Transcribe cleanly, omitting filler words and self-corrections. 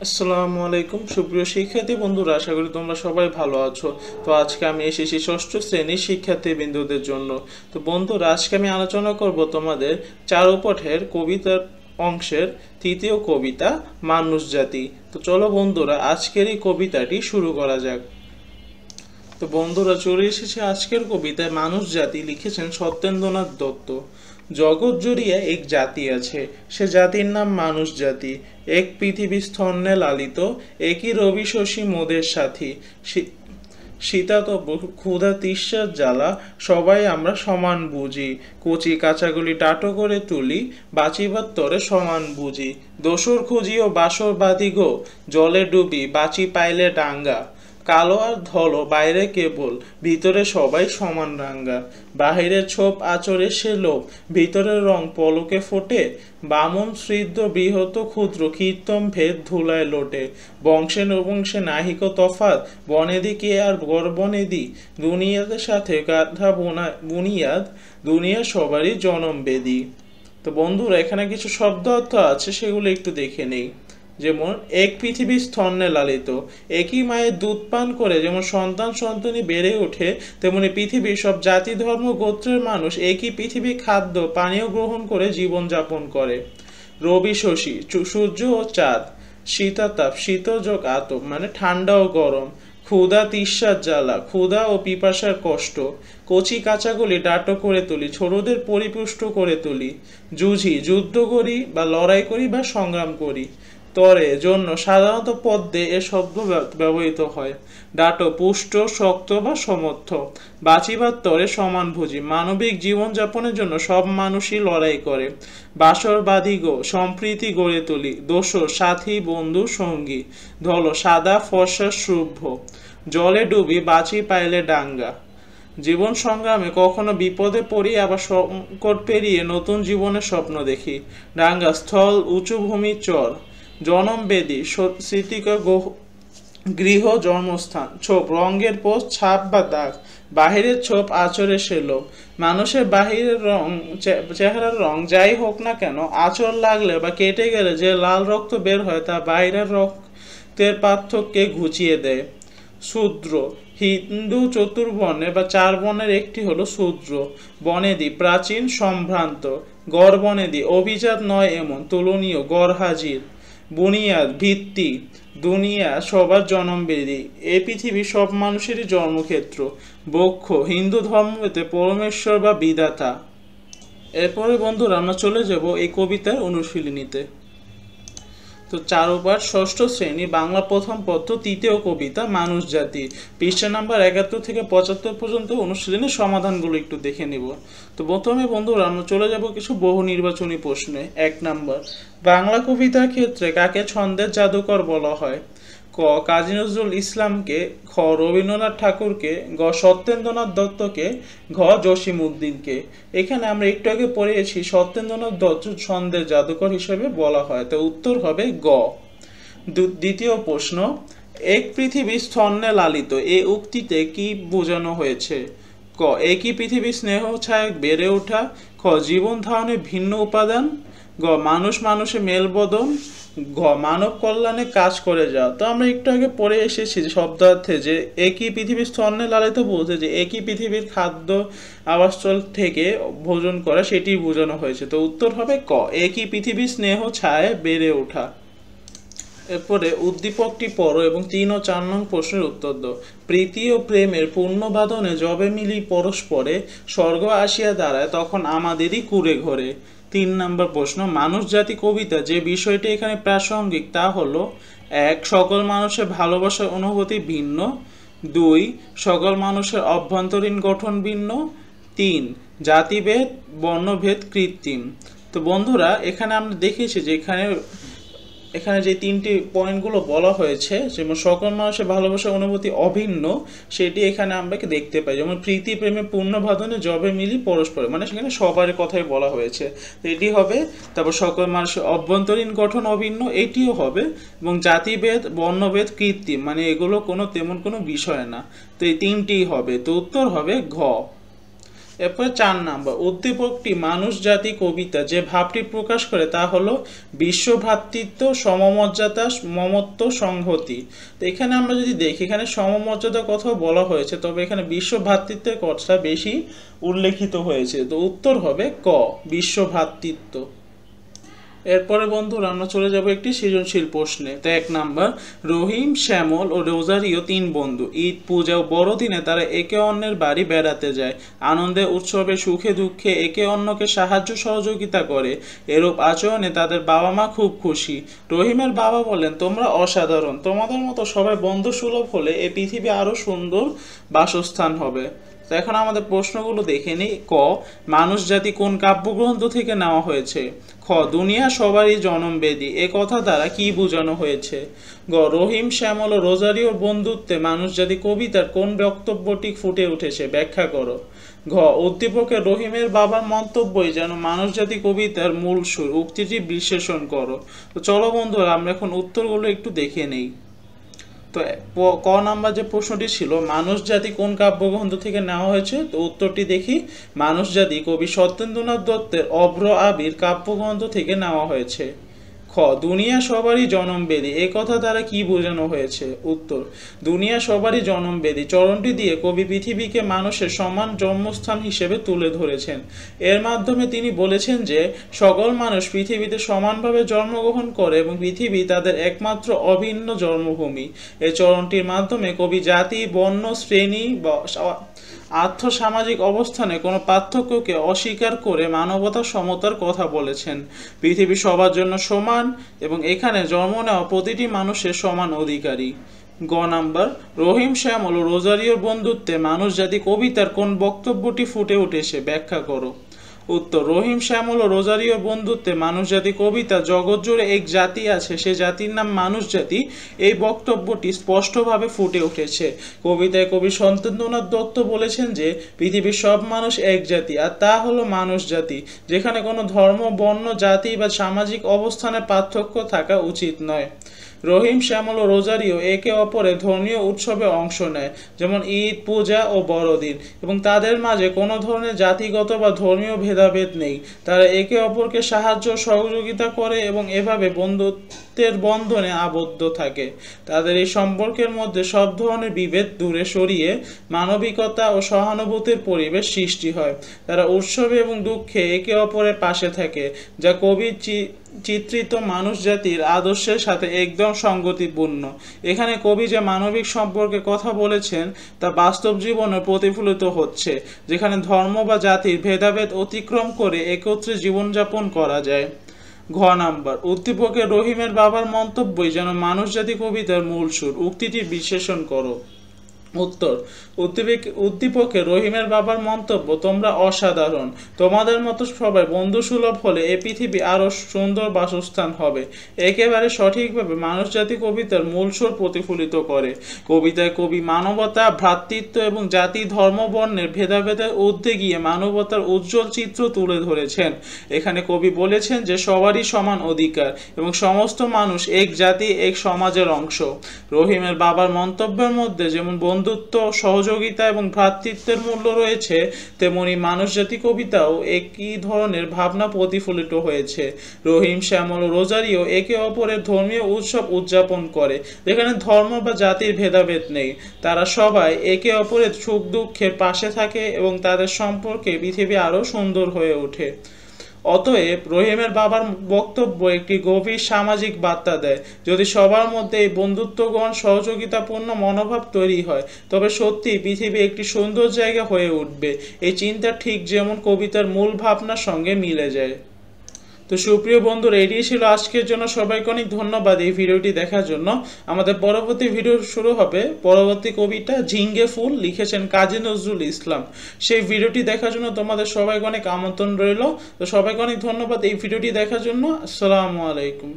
আসসালামু আলাইকুম সুপ্রিয় শিক্ষার্থী বন্ধুরা, আশা করি তোমরা সবাই ভালো আছো। তো আজকে আমি এসেছি ষষ্ঠ শ্রেণীর শিক্ষার্থী বিন্দুদের জন্য। তো বন্ধুরা, আজকে আমি আলোচনা করব তোমাদের চারুপঠের কবিতার অংশের তৃতীয় কবিতা মানুষ জাতি। তো চলো বন্ধুরা, আজকের এই কবিতাটি শুরু করা যাক। তো বন্ধুরা, চলে এসেছে আজকের কবিতায় মানুষ জাতি, লিখেছেন সত্যেন্দ্রনাথ দত্ত। জগৎ জুড়িয়া এক জাতি আছে, সে জাতির নাম মানুষ জাতি। এক পৃথিবী স্তন্যে লালিত, একই রবি শশী মোদের সাথী। শীতাতপ ক্ষুধা তৃষ্ণার জ্বালা, সবাই আমরা সমান বুঝি। কচি কাঁচাগুলি টাটো করে তুলি, বাঁচিবার তরে সমান বুঝি। দোসর খুঁজিও বাসর বাঁধি গো, জলে ডুবি বাঁচি পাইলে ডাঙ্গা। কালো আর ধলো বাইরে কেবল, ভিতরে সবাই সমান রাঙ্গা। বাহিরের ছোপ আচরে সে লোভ, ভিতরের রং পলকে ফোটে। বামন শ্রিদ্ধ বৃহৎ ক্ষুদ্র, কীর্তন ভেদ ধুলায় লোটে। বংশে নবংশে নাহিক তফাৎ, বনেদি কে আর গর্বনেদি। দুনিয়াদের সাথে গাধা বুনিয়াদ, দুনিয়া সবারই জনম বেদি। তো বন্ধুরা, এখানে কিছু শব্দ অর্থ আছে, সেগুলো একটু দেখে নেই। যেমন এক পৃথিবী স্তন্যে লালিত, একই মায়ের দুধ পান করে যেমন সন্তান সন্ততি বেড়ে ওঠে, তেমনি পৃথিবীর সব জাতি ধর্ম গোত্রের মানুষ একই পৃথিবীর খাদ্য পানীয় গ্রহণ করে জীবন যাপন করে। রবি শশী সূর্য ও চাঁদ, শীতাতাপ শীত যোগ আতপ মানে ঠান্ডা ও গরম। ক্ষুধা তৃষ্ণার জ্বালা, ক্ষুধা ও পিপাসার কষ্ট। কচি কাঁচাগুলি ডাটো করে তুলি, ছোটদের পরিপুষ্ট করে তুলি। যুঝি যুদ্ধ করি বা লড়াই করি বা সংগ্রাম করি। তরে জন্য সাধারণত পদ্যে এ শব্দ ব্যবহৃত হয়। ডাটো পুষ্ট শক্ত বা সমর্থ। বাঁচিবার তরে সমানভোজী, মানবিক জীবনযাপনের জন্য সব মানুষই লড়াই করে। বাসর বাঁধিগ সম্প্রীতি গড়ে তুলি, দোসর সাথী বন্ধু সঙ্গী। ধলো সাদা ফর্সা শুভ্র, জলে ডুবি বাঁচি পাইলে ডাঙ্গা। জীবন সংগ্রামে কখনো বিপদে পড়ি, আবার সংকট পেরিয়ে নতুন জীবনের স্বপ্ন দেখি। ডাঙ্গা স্থল উঁচু ভূমি চর, জনম বেদি স্মৃতিকা গৃহ জন্মস্থান। ছোপ রঙের পোস্ট ছাপ বা দাগ, বাহিরের ছোপ আচরে সে লোক। মানুষের বাহিরের রং চেহারার রং যাই হোক না কেন, আচর লাগলে বা কেটে গেলে যে লাল রক্ত বের হয় তা বাইরের রক্তের পার্থক্যকে ঘুচিয়ে দেয়। শূদ্র হিন্দু চতুর্বর্ণে বা চার বর্ণের একটি হলো শূদ্র। বনেদি প্রাচীন সম্ভ্রান্ত, গড় বনেদি অভিজাত নয় এমন, তুলনীয় গড় হাজির। বুনিয়াদ ভিত্তি, দুনিয়া সবার জন্মবেদী, এ পৃথিবী সব মানুষেরই জন্মক্ষেত্র। বক্ষ হিন্দু ধর্মতে পরমেশ্বর বা বিধাতা। এরপরে বন্ধুরা, আমরা চলে যাব এই কবিতার অনুশীলনীতে। তো চারুপাঠ ষষ্ঠ শ্রেণী বাংলা প্রথম পত্র তৃতীয় কবিতা মানুষ জাতি, পৃষ্ঠা নাম্বার 71 থেকে 75 পর্যন্ত অনুশীলনের সমাধানগুলো একটু দেখে নিব। তো প্রথমে বন্ধুরা, আমরা চলে যাব কিছু বহু নির্বাচনী প্রশ্নে। 1 নাম্বার, বাংলা কবিতার ক্ষেত্রে কাকে ছন্দের জাদুকর বলা হয়? ক কাজী নজরুল ইসলামকে, খ রবীন্দ্রনাথ ঠাকুরকে, গ সত্যেন্দ্রনাথ দত্তকে, ঘ জসিম উদ্দিনকে। এখানে আমরা একটু আগে পড়েছি সত্যেন্দ্রনাথ দত্ত ছন্দের জাদুকর হিসেবে বলা হয়, তো উত্তর হবে গ। দ্বিতীয় প্রশ্ন, এক পৃথিবী স্তন্যে লালিত, এই উক্তিতে কি বোঝানো হয়েছে? ক একই পৃথিবী স্নেহ ছায় বেড়ে ওঠা, খ জীবন ধারণের ভিন্ন উপাদান, গ মানুষ মানুষে মেলবদন, ঘ মানব কল্যাণে কাজ করে যাও। তো আমরা একটু আগে পড়ে এসেছি শব্দার্থে যে একই পৃথিবীর স্তন্যে লালিত বলতে যে একই পৃথিবীর খাদ্য আবাসস্থল থেকে ভোজন করা, সেটি বোঝানো হয়েছে। তো উত্তর হবে ক একই পৃথিবীর স্নেহ ছায় বেড়ে ওঠা। এরপরে উদ্দীপকটি পড়ো এবং 3 ও 4 নং প্রশ্নের উত্তর দাও। প্রীতি ও প্রেমের পূর্ণবাদনে যবে মিলি পরস্পরে, স্বর্গ আসিয়া দাঁড়ায় তখন আমাদেরই কুরে ঘরে। 3 নম্বর প্রশ্ন, মানুষ জাতি কবিতা যে বিষয়টি এখানে প্রাসঙ্গিক তা হলো: 1 সকল মানুষের ভালোবাসার অনুভূতি ভিন্ন, 2 সকল মানুষের অভ্যন্তরীণ গঠন ভিন্ন, 3 জাতিভেদ বর্ণভেদ কৃত্রিম। তো বন্ধুরা, এখানে আমরা দেখেছি যে এখানে যে 3টি পয়েন্টগুলো বলা হয়েছে, যেমন সকল মানুষের ভালোবাসার অনুভূতি অভিন্ন, সেটি এখানে আমরা দেখতে পাই। যেমন প্রীতি প্রেমে পূর্ণ বাঁধনে যবে মিলি পরস্পরে, মানে সেখানে সবার কথাই বলা হয়েছে, এটি হবে। তারপর সকল মানুষের অভ্যন্তরীণ গঠন অভিন্ন, এটিও হবে। এবং জাতিভেদ বর্ণভেদ কৃত্রিম, মানে এগুলো তেমন কোনো বিষয় না। তো এই 3টিই হবে। তো উত্তর হবে ঘ। এরপর 4 নাম্বার, উদ্দীপকটি মানুষ জাতি কবিতা যে ভাবটি প্রকাশ করে তা হলো বিশ্ব ভ্রাতৃত্ব, সমমর্যাদা, মমত্ব, সংহতি। তো এখানে আমরা যদি দেখি এখানে সমমর্যাদার কথা বলা হয়েছে, তবে এখানে বিশ্ব ভ্রাতৃত্বের কথা বেশি উল্লেখিত হয়েছে। তো উত্তর হবে ক, বিশ্ব ভ্রাতৃত্ব। এরপরে বন্ধুরা আমরা চলে যাব একটি সৃজনশীল প্রশ্নে। তো 1 নাম্বার, রহিম, শ্যামল ও রোজারিও 3 বন্ধু। ঈদ, পূজা ও বড়দিনে তারা একে অন্যের বাড়ি বেড়াতে যায়। আনন্দে, উৎসবে, সুখে দুঃখে একে অন্যকে সাহায্য সহযোগিতা করে। এরূপ আচরণে তাদের বাবা মা খুব খুশি। রহিমের বাবা বলেন, তোমরা অসাধারণ, তোমাদের মতো সবাই বন্ধু সুলভ হলে এই পৃথিবী আরো সুন্দর বাসস্থান হবে। তো এখন আমাদের প্রশ্নগুলো দেখে নিই। ক, মানুষ জাতি কোন কাব্যগ্রন্থ থেকে নেওয়া হয়েছে? খ, দুনিয়া সবারই জনমবেদী, এ কথা দ্বারা কি বোঝানো হয়েছে? গ, রহিম, শ্যামল ও রোজারিওর বন্ধুত্বে মানুষ জাতি কবিতার কোন বক্তব্যটি ফুটে উঠেছে? ব্যাখ্যা করো। ঘ, উদ্দীপকের রহিমের বাবার মন্তব্যই যেন মানুষ জাতি কবিতার মূল সুর, উক্তিটি বিশ্লেষণ করো। তো চলো বন্ধুরা আমরা এখন উত্তরগুলো একটু দেখে নেই। তো ক নাম্বার যে প্রশ্নটি ছিল মানুষ জাতি কোন কাব্যগ্রন্থ থেকে নেওয়া হয়েছে, তো উত্তরটি দেখি, মানুষ জাতি কবি সত্যেন্দ্রনাথ দত্তের অভ্র আবির কাব্যগ্রন্থ থেকে নেওয়া হয়েছে। খ, দুনিয়া সবারই জনমবেদী, এ কথা দ্বারা কি বোঝানো হয়েছে? উত্তর, দুনিয়া সবারই জনমবেদী চরণটি দিয়ে কবি পৃথিবীকে মানুষের সমান জন্মস্থান হিসেবে তুলে ধরেছেন। এর মাধ্যমে তিনি বলেছেন যে সকল মানুষ পৃথিবীতে সমানভাবে জন্মগ্রহণ করে এবং পৃথিবী তাদের একমাত্র অভিন্ন জন্মভূমি। এই চরণটির মাধ্যমে কবি জাতি, বর্ণ, শ্রেণী বা আর্থসামাজিক অবস্থানে কোনো পার্থক্যকে অস্বীকার করে মানবতা সমতার কথা বলেছেন। পৃথিবী সবার জন্য সমান এবং এখানে জন্ম নেওয়া প্রতিটি মানুষের সমান অধিকারী। গ নাম্বার, রহিম, শ্যামল ও রোজারিওর বন্ধুত্বে মানুষ জাতি কবিতার কোন বক্তব্যটি ফুটে উঠেছে? ব্যাখ্যা করো। উত্তর, রহিম, শ্যামল ও রোজারিওর বন্ধুত্বে মানুষ জাতি কবিতা জগৎ জুড়ে এক জাতি আছে, সে জাতির নাম মানুষ জাতি, এই বক্তব্যটি স্পষ্টভাবে ফুটে উঠেছে। কবিতায় কবি সত্যেন্দ্রনাথ দত্ত বলেছেন যে পৃথিবীর সব মানুষ এক জাতি, আর তা হলো মানুষ জাতি, যেখানে কোনো ধর্ম, বর্ণ, জাতি বা সামাজিক অবস্থানের পার্থক্য থাকা উচিত নয়। রহিম, শ্যামল ও রোজারিও একে অপরের ধর্মীয় উৎসবে অংশ নেয়, যেমন ঈদ, পূজা ও বড়দিন, এবং তাদের মাঝে কোনো ধরনের জাতিগত বা ধর্মীয় ভেদাভেদ নেই। তারা একে অপরকে সাহায্য সহযোগিতা করে এবং এভাবে বন্ধুত্বের বন্ধনে আবদ্ধ থাকে। তাদের এই সম্পর্কের মধ্যে সব ধরনের বিভেদ দূরে সরিয়ে মানবিকতা ও সহানুভূতির পরিবেশ সৃষ্টি হয়। তারা উৎসবে এবং দুঃখে একে অপরের পাশে থাকে, যা কবির চিত্রিত মানুষ জাতির আদর্শের সাথে একদম সঙ্গতিপূর্ণ। এখানে কবি যে মানবিক সম্পর্কে কথা বলেছেন তা বাস্তব জীবনে প্রতিফলিত হচ্ছে, যেখানে ধর্ম বা জাতির ভেদাভেদ অতিক্রম করে একত্রে জীবনযাপন করা যায়। ঘ নাম্বার, উদ্দীপকের রহিমের বাবার মন্তব্যই যেন মানুষ জাতি কবিতার মূল সুর, উক্তিটি বিশ্লেষণ করো। উত্তর, উদ্দীপকে রহিমের বাবার মন্তব্য, তোমরা অসাধারণ, তোমাদের মতো সবাই বন্ধু সুলভ হলে এই পৃথিবী আরো সুন্দর বাসস্থান হবে, একেবারে সঠিকভাবে মানুষ জাতি কবিতার মূল সুর প্রতিফলিত করে। কবিতায় কবি মানবতা, ভ্রাতৃত্ব এবং জাতি, ধর্ম, বর্ণের ভেদাভেদের ঊর্ধ্বে গিয়ে মানবতার উজ্জ্বল চিত্র তুলে ধরেছেন। এখানে কবি বলেছেন যে সবারই সমান অধিকার এবং সমস্ত মানুষ এক জাতি, এক সমাজের অংশ। রহিমের বাবার মন্তব্যের মধ্যে যেমন বন্ধুত্ব, সহযোগিতা এবং ভ্রাতৃত্বের মূল্য রয়েছে, তেমনি মানুষ জাতি কবিতাও একই ধরনের ভাবনা প্রতিফলিত হয়েছে। রহিম, শ্যামল ও রোজারিও একে অপরের ধর্মীয় উৎসব উদযাপন করে, যেখানে ধর্ম বা জাতির ভেদাভেদ নেই। তারা সবাই একে অপরের সুখ দুঃখের পাশে থাকে এবং তাদের সম্পর্কে পৃথিবী আরো সুন্দর হয়ে ওঠে। অতএব রহিমের বাবার বক্তব্য একটি গভীর সামাজিক বার্তা দেয়। যদি সবার মধ্যে এই বন্ধুত্বগণ সহযোগিতাপূর্ণ মনোভাব তৈরি হয়, তবে সত্যি পৃথিবী একটি সুন্দর জায়গা হয়ে উঠবে। এই চিন্তা ঠিক যেমন কবিতার মূল ভাবনার সঙ্গে মিলে যায়। তো সুপ্রিয় বন্ধুরা, এটি ছিল আজকের জন্য। সবাইকে অনেক ধন্যবাদ এই ভিডিওটি দেখার জন্য। আমাদের পরবর্তী ভিডিও শুরু হবে পরবর্তী কবিতা ঝিঙ্গে ফুল, লিখেছেন কাজী নজরুল ইসলাম। সেই ভিডিওটি দেখার জন্য তোমাদের সবাইকে অনেক আমন্ত্রণ রইল। তো সবাইকে অনেক ধন্যবাদ এই ভিডিওটি দেখার জন্য। আসসালামু আলাইকুম।